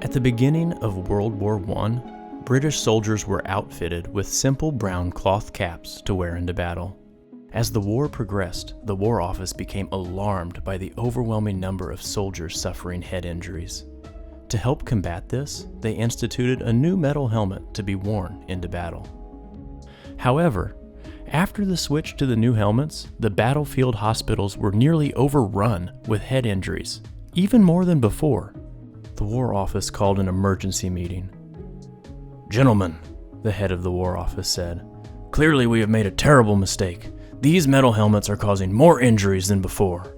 At the beginning of World War I, British soldiers were outfitted with simple brown cloth caps to wear into battle. As the war progressed, the War Office became alarmed by the overwhelming number of soldiers suffering head injuries. To help combat this, they instituted a new metal helmet to be worn into battle. However, after the switch to the new helmets, the battlefield hospitals were nearly overrun with head injuries, even more than before. The War Office called an emergency meeting. "Gentlemen," the head of the War Office said, "clearly we have made a terrible mistake. These metal helmets are causing more injuries than before."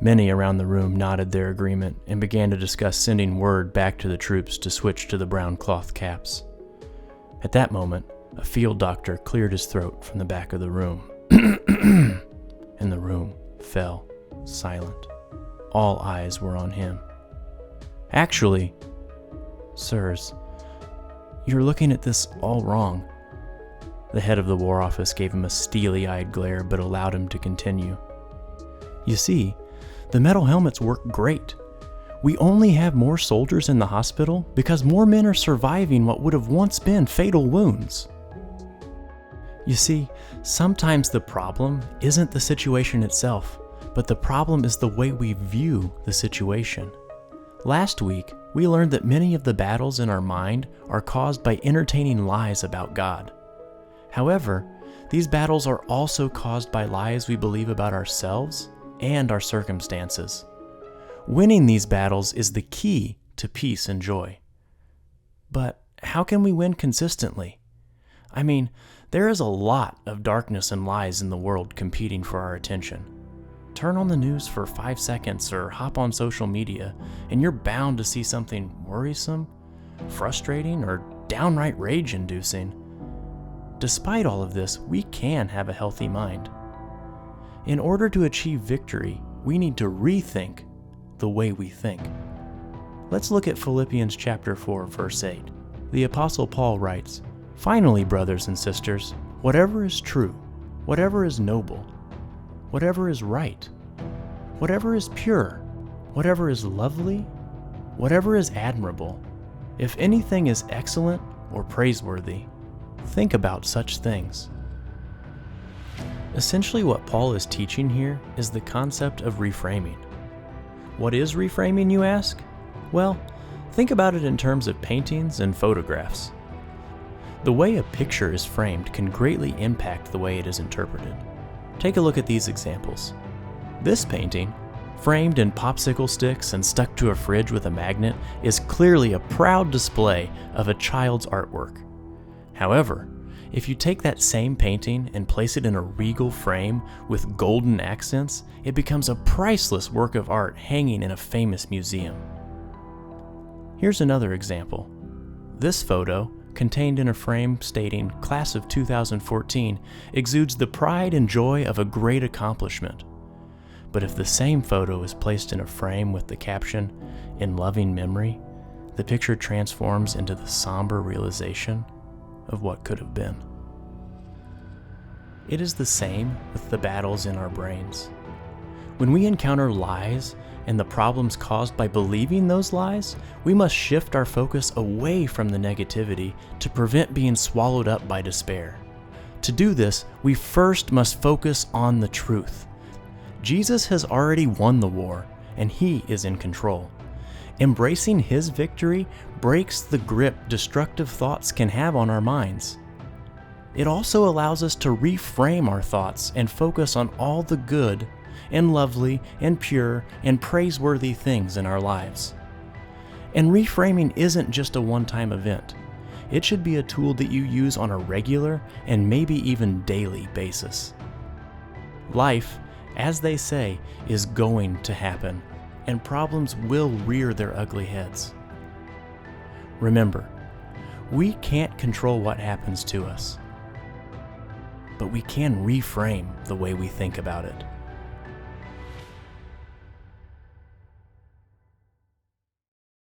Many around the room nodded their agreement and began to discuss sending word back to the troops to switch to the brown cloth caps. At that moment, a field doctor cleared his throat from the back of the room, and the room fell silent. All eyes were on him. "Actually, sirs, you're looking at this all wrong." The head of the War Office gave him a steely-eyed glare but allowed him to continue. "You see, the metal helmets work great. We only have more soldiers in the hospital because more men are surviving what would have once been fatal wounds. You see, sometimes the problem isn't the situation itself, but the problem is the way we view the situation. Last week, we learned that many of the battles in our mind are caused by entertaining lies about God. However, these battles are also caused by lies we believe about ourselves and our circumstances. Winning these battles is the key to peace and joy. But how can we win consistently? I mean, there is a lot of darkness and lies in the world competing for our attention. Turn on the news for 5 seconds or hop on social media, and you're bound to see something worrisome, frustrating, or downright rage-inducing. Despite all of this, we can have a healthy mind. In order to achieve victory, we need to rethink the way we think. Let's look at Philippians chapter 4, verse 8. The Apostle Paul writes, "Finally, brothers and sisters, whatever is true, whatever is noble, whatever is right, whatever is pure, whatever is lovely, whatever is admirable, if anything is excellent or praiseworthy, think about such things." Essentially, what Paul is teaching here is the concept of reframing. What is reframing, you ask? Well, think about it in terms of paintings and photographs. The way a picture is framed can greatly impact the way it is interpreted. Take a look at these examples. This painting, framed in popsicle sticks and stuck to a fridge with a magnet, is clearly a proud display of a child's artwork. However, if you take that same painting and place it in a regal frame with golden accents, it becomes a priceless work of art hanging in a famous museum. Here's another example. This photo, contained in a frame stating Class of 2014, exudes the pride and joy of a great accomplishment. But if the same photo is placed in a frame with the caption, "In loving memory," the picture transforms into the somber realization of what could have been. It is the same with the battles in our brains. When we encounter lies and the problems caused by believing those lies, we must shift our focus away from the negativity to prevent being swallowed up by despair. To do this, we first must focus on the truth. Jesus has already won the war, and He is in control. Embracing His victory breaks the grip destructive thoughts can have on our minds. It also allows us to reframe our thoughts and focus on all the good and lovely and pure and praiseworthy things in our lives. And reframing isn't just a one-time event. It should be a tool that you use on a regular and maybe even daily basis. Life, as they say, is going to happen, and problems will rear their ugly heads. Remember, we can't control what happens to us, but we can reframe the way we think about it.